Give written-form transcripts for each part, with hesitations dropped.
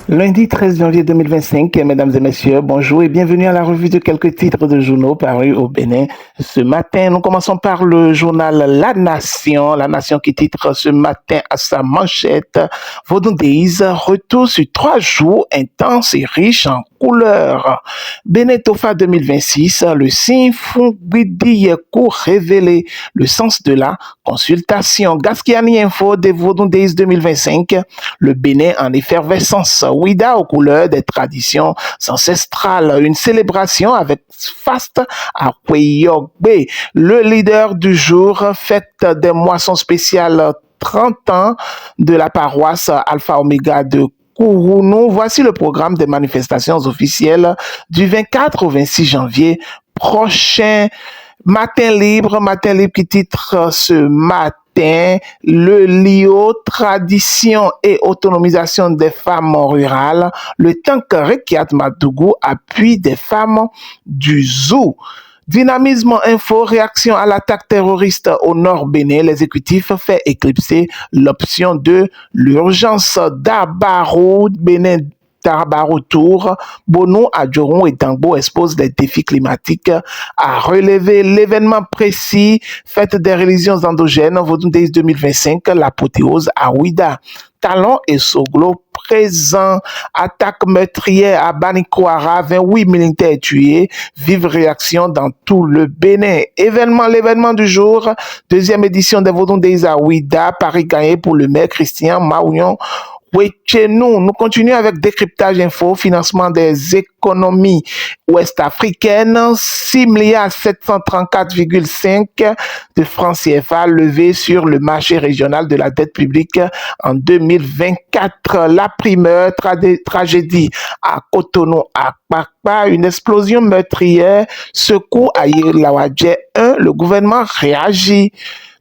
Lundi 13 janvier 2025, mesdames et messieurs, bonjour et bienvenue à la revue de quelques titres de journaux parus au Bénin ce matin. Nous commençons par le journal La Nation qui titre ce matin à sa manchette Vodou Days, retour sur 3 jours intenses et riches en couleurs. Bénin Tofa 2026, le signe Fungwidi Yekou révélé le sens de la consultation. Gaskiani Info des Vodou Days 2025, le Bénin en effervescence. Ouida aux couleurs des traditions ancestrales. Une célébration avec faste à Kweyogbe. Le leader du jour, fête des moissons spéciales 30 ans de la paroisse Alpha Omega de Kourounou. Voici le programme des manifestations officielles du 24 au 26 janvier prochain. Matin libre qui titre ce matin le LIO, tradition et autonomisation des femmes rurales, le tank Rekiat Madougou, appui des femmes du Zou. Dynamisme Info, réaction à l'attaque terroriste au nord Bénin, l'exécutif fait éclipser l'option de l'urgence. Dabarou, Bénin Tarabaro Tour, Bono, Adjoron et Dangbo exposent les défis climatiques à relever. L'événement précis, fête des religions endogènes, Vodou Days 2025, l'apothéose à Ouida. Talon et Soglo présents, attaque meurtrière à Banikwara, 28 militaires tués, vive réaction dans tout le Bénin. L'événement du jour, deuxième édition des Vodou Days à Ouida, Paris gagné pour le maire Christian Maouillon. Oui, chez nous continuons avec décryptage info, financement des économies ouest-africaines, 6 milliards 734,5 de francs CFA levés sur le marché régional de la dette publique en 2024. La primeur, tragédie à Cotonou, à Kpakpa, une explosion meurtrière, secours à Yelawadje 1, le gouvernement réagit.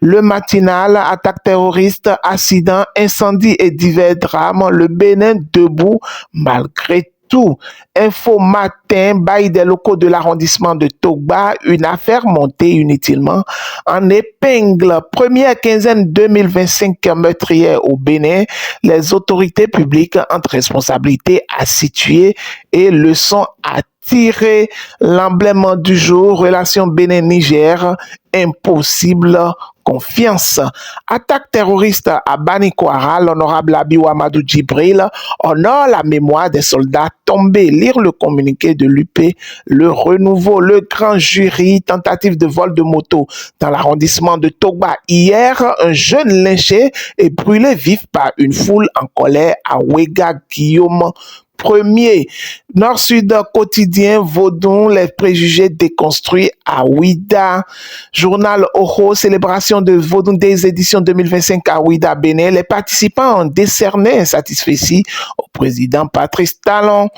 Le matinal, attaque terroriste, accident, incendie et divers drames, le Bénin debout malgré tout. Info matin, bail des locaux de l'arrondissement de Togba, une affaire montée inutilement en épingle. Première quinzaine 2025 meurtrière au Bénin, les autorités publiques entre responsabilités à situer et leçons à tirer. L'emblème du jour, relation Bénin-Niger, impossible confiance. Attaque terroriste à Banikwara, l'honorable Abiou Amadou Djibril honore la mémoire des soldats tombés. Lire le communiqué de l'UP, le renouveau, le grand jury, tentative de vol de moto dans l'arrondissement de Togba. Hier, un jeune lynché est brûlé vif par une foule en colère à Ouéga Guillaume. Premier, Nord-Sud quotidien, Vaudon, les préjugés déconstruits à Ouida. Journal Oro, célébration de Vodou Days édition 2025 à Ouida, Bénin. Les participants ont décerné un satisfait au président Patrice Talon.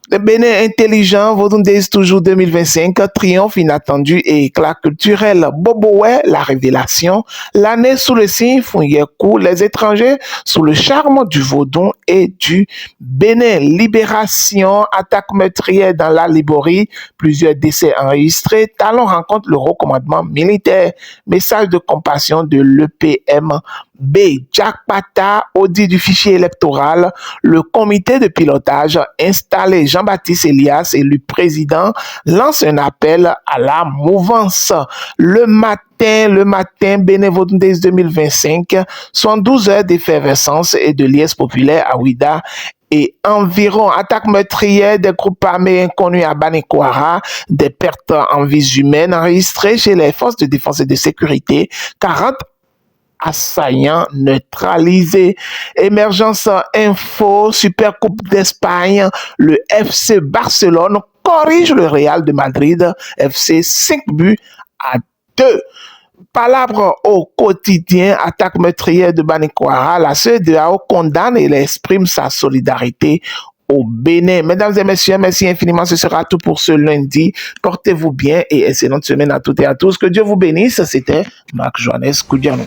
Le Bénin intelligent, Vodou Days toujours 2025, triomphe inattendu et éclat culturel. Boboé, la révélation. L'année sous le signe Funyekou, les étrangers sous le charme du Vaudou et du Bénin. Libération, attaque meurtrière dans la Liborie, plusieurs décès enregistrés. Talon rencontre le recommandement militaire. Message de compassion de l'EPM. B. Jack Pata, audit du fichier électoral, le comité de pilotage installé. Jean-Baptiste Elias, élu président, lance un appel à la mouvance. Le matin, Bénin Vodou Days 2025, 72 heures d'effervescence et de liesse populaire à Ouida et environ. Attaque meurtrière des groupes armés inconnus à Banikwara, des pertes en vies humaines enregistrées chez les forces de défense et de sécurité, 40 assaillants neutralisés. Émergence Info, Super Coupe d'Espagne, le FC Barcelone corrige le Real de Madrid, FC 5 buts à 2. Palabre au quotidien, attaque meurtrière de Banikwara, la CEDEAO condamne et exprime sa solidarité au Bénin. Mesdames et messieurs, merci infiniment. Ce sera tout pour ce lundi. Portez-vous bien et excellente semaine à toutes et à tous. Que Dieu vous bénisse. C'était Marc Joannès Koudianou.